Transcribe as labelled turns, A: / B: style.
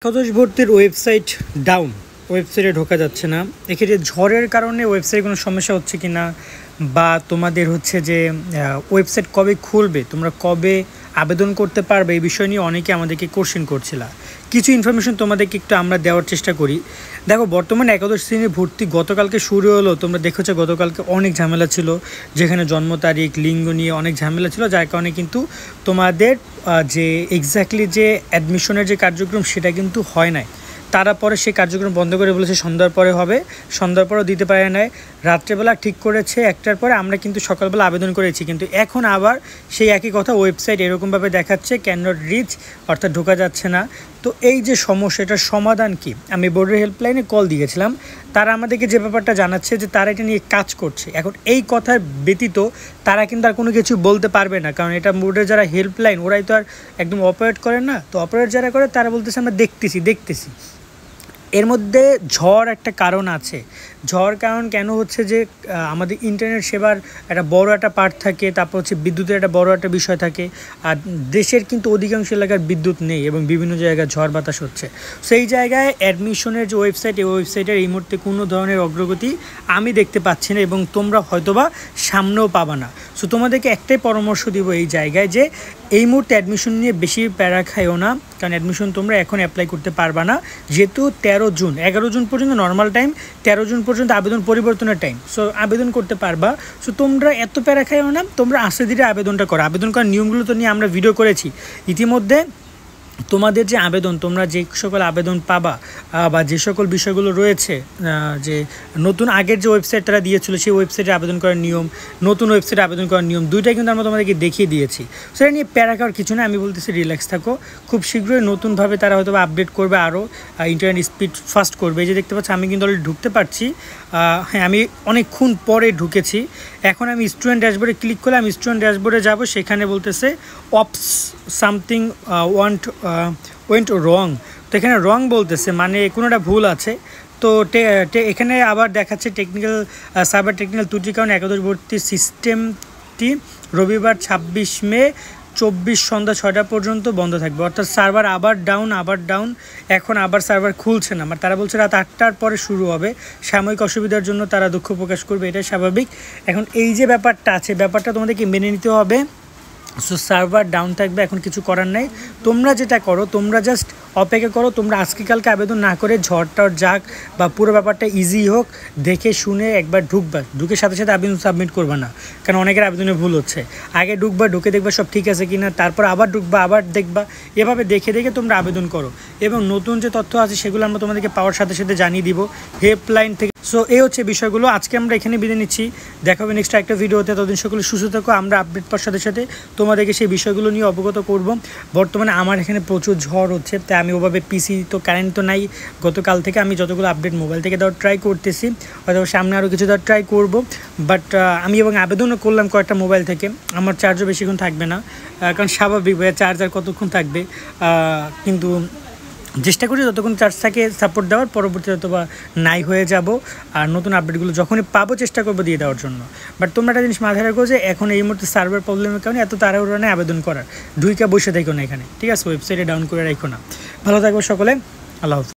A: একাদশ ভর্তির website down, ওয়েবসাইটে ঢোকা যাচ্ছে না। এক্ষেত্রে ঝড়ের কারণে ওয়েবসাইটে কোনো সমস্যা হচ্ছে কি না, বা তোমাদের হচ্ছে যে ওয়েবসাইট কবে খুলবে, তোমরা কবে আবেদন করতে পারবে, এই বিষয় নিয়ে অনেকে আমাদেরকে কোশ্চেন করছিল। কিছু ইনফরমেশন তোমাদেরকে একটু আমরা দেওয়ার চেষ্টা করি। দেখো, বর্তমানে একাদশ শ্রেণীর ভর্তি গতকালকে শুরু হলো। তোমরা দেখেছো গতকালকে অনেক ঝামেলা ছিল, যেখানে জন্ম তারিখ, লিঙ্গ নিয়ে অনেক ঝামেলা ছিল, যার কারণে কিন্তু তোমাদের যে এক্স্যাক্টলি যে অ্যাডমিশনের যে কার্যক্রম সেটা কিন্তু হয় নাই। তারা পরে সেই কার্যক্রম বন্ধ করে বলেছে সন্ধ্যার পরে হবে, সন্ধ্যার পরেও দিতে পারে নাই, রাত্রেবেলা ঠিক করেছে 1টার পরে। আমরা কিন্তু সকালবেলা আবেদন করেছি, কিন্তু এখন আবার সেই একই কথা, ওয়েবসাইট এরকমভাবে দেখাচ্ছে ক্যান নট রিচ, অর্থাৎ ঢোকা যাচ্ছে না। তো এই যে সমস্যা, এটার সমাধান কি? আমি বোর্ডের হেল্পলাইনে কল দিয়েছিলাম, তারা আমাদেরকে যে ব্যাপারটা জানাচ্ছে যে তারা এটা নিয়ে কাজ করছে। এখন এই কথার ব্যতীত তারা কিন্তু আর কোনো কিছু বলতে পারবে না, কারণ এটা বোর্ডের যারা হেল্পলাইন ওরাই তো আর একদম অপারেট করে না। তো অপারেট যারা করে তারা বলতেছে আমরা দেখতেছি। এর মধ্যে ঝড় একটা কারণ আছে। ঝড় কারণ কেন হচ্ছে যে আমাদের ইন্টারনেট সেবার একটা বড় একটা পার্ট থাকে, তারপর হচ্ছে বিদ্যুতের একটা বড় একটা বিষয় থাকে। আর দেশের কিন্তু অধিকাংশ এলাকার বিদ্যুৎ নেই এবং বিভিন্ন জায়গায় ঝড় বাতাস হচ্ছে। সেই জায়গায় অ্যাডমিশনের যে ওয়েবসাইট, এই ওয়েবসাইটের এই মুহূর্তে কোনো ধরনের অগ্রগতি আমি দেখতে পাচ্ছি না, এবং তোমরা হয়তোবা সামনেও পাবা না। সো তোমাদেরকে একটাই পরামর্শ দিব এই জায়গায়, যে এই মুহূর্তে অ্যাডমিশন নিয়ে বেশি প্যারা খাইও না, কারণ অ্যাডমিশন তোমরা এখন অ্যাপ্লাই করতে পারবা না, যেহেতু 11 জুন পর্যন্ত নর্মাল টাইম, 13 জুন পর্যন্ত আবেদন পরিবর্তনের টাইম। সো আবেদন করতে পারবা। সো তোমরা এত প্যারা খাইও না, তোমরা আস্তে ধীরে আবেদনটা করো। আবেদন করার নিয়মগুলো তো নিয়ে আমরা ভিডিও করেছি ইতিমধ্যে। তোমাদের যে আবেদন, তোমরা যে সকল আবেদন পাবা বা যে সকল বিষয়গুলো রয়েছে, যে নতুন আগের যে ওয়েবসাইট তারা দিয়েছিল সেই ওয়েবসাইটে আবেদন করার নিয়ম, নতুন ওয়েবসাইটে আবেদন করার নিয়ম, দুইটাই কিন্তু আমরা তোমাদেরকে দেখিয়ে দিয়েছি। সেটা নিয়ে প্যারা খাওয়ার কিছু না, আমি বলতেছি রিল্যাক্স থাকো। খুব শীঘ্রই নতুনভাবে তারা হয়তো আপডেট করবে, আরও ইন্টারনেট স্পিড ফাস্ট করবে। এই যে দেখতে পাচ্ছি আমি কিন্তু অলরেডি ঢুকতে পারছি। হ্যাঁ, আমি অনেকক্ষণ পরে ঢুকেছি। এখন আমি স্টুডেন্ট ড্যাশবোর্ডে ক্লিক করলে আমি স্টুডেন্ট ড্যাশবোর্ডে যাব, সেখানে বলতেছে অপস সামথিং ওয়েন্ট রং। তো এখানে রং বলতেছে, মানে কোনোটা ভুল আছে। তো এখানে আবার দেখাচ্ছে টেকনিক্যাল সার্ভার টেকনিক্যাল ত্রুটির কারণে একাদশ ভর্তি সিস্টেমটি রবিবার 26 মে 24 সন্ধ্যা 6টা পর্যন্ত বন্ধ থাকবে। অর্থাৎ সার্ভার আবার ডাউন। এখন আবার সার্ভার খুলছে না, মানে তারা বলছে রাত 8টার পরে শুরু হবে। সাময়িক অসুবিধার জন্য তারা দুঃখ প্রকাশ করবে, এটাই স্বাভাবিক। এখন এই যে ব্যাপারটা আছে, ব্যাপারটা তোমাদেরকে মেনে নিতে হবে। সো সার্ভার ডাউন থাকবে, এখন কিছু করার নাই। তোমরা যেটা করো, তোমরা জাস্ট অপেক্ষা করো। তোমরা আজকে কালকে আবেদন না করে ঝড়টার যাক বা পুরো ব্যাপারটা ইজি হোক, দেখে শুনে একবার ঢুকে সাথে সাথে আবেদন সাবমিট করবে না, কারণ অনেকের আবেদনে ভুল হচ্ছে। আগে ঢুকে দেখবা সব ঠিক আছে কিনা, তারপর আবার ঢুকবা, আবার দেখবা, এভাবে দেখে তোমরা আবেদন করো। এবং নতুন যে তথ্য আছে সেগুলো আমরা তোমাদেরকে পাওয়ার সাথে সাথে জানিয়ে দিব হেল্পলাইন থেকে। সো এই হচ্ছে বিষয়গুলো। আজকে আমরা এখানে বিদায় নিচ্ছি, দেখা হবে নেক্সট একটা ভিডিওতে। ততদিন সকলে সুস্থ থাকো। আমরা আপডেট পাওয়ার সাথে সাথে তোমাদেরকে সেই বিষয়গুলো নিয়ে অবগত করব। বর্তমানে আমার এখানে প্রচুর ঝড় হচ্ছে, তাই আমি ওভাবে পিসি তো কারেন্ট তো নাই গতকাল থেকে। আমি যতগুলো আপডেট মোবাইল থেকে দেওয়ার ট্রাই করতেছি, হয়তো সামনে আরও কিছু দেওয়ার ট্রাই করব। বাট আমি এবং আবেদনও করলাম কয়েকটা মোবাইল থেকে। আমার চার্জও বেশিক্ষণ থাকবে না, কারণ স্বাভাবিক চার্জার কতক্ষণ থাকবে, কিন্তু চেষ্টা করি যতক্ষণ চার্জ থাকে সাপোর্ট দেওয়ার। পরবর্তীতে অথবা নাই হয়ে যাব, আর নতুন আপডেটগুলো যখনই পাবো চেষ্টা করবো দিয়ে দেওয়ার জন্য। বাট তোমরা একটা জিনিস মাথায় রাখো যে এখন এই মুহূর্তে সার্ভার প্রবলেমের কারণে এত তাড়াহুড়ো নেই আবেদন করার। ঢুইকা বসে থাকো না এখানে, ঠিক আছে? ওয়েবসাইটে ডাউন করে রাখো না। ভালো থাকবো সকলে, আল্লাহ হাফেজ।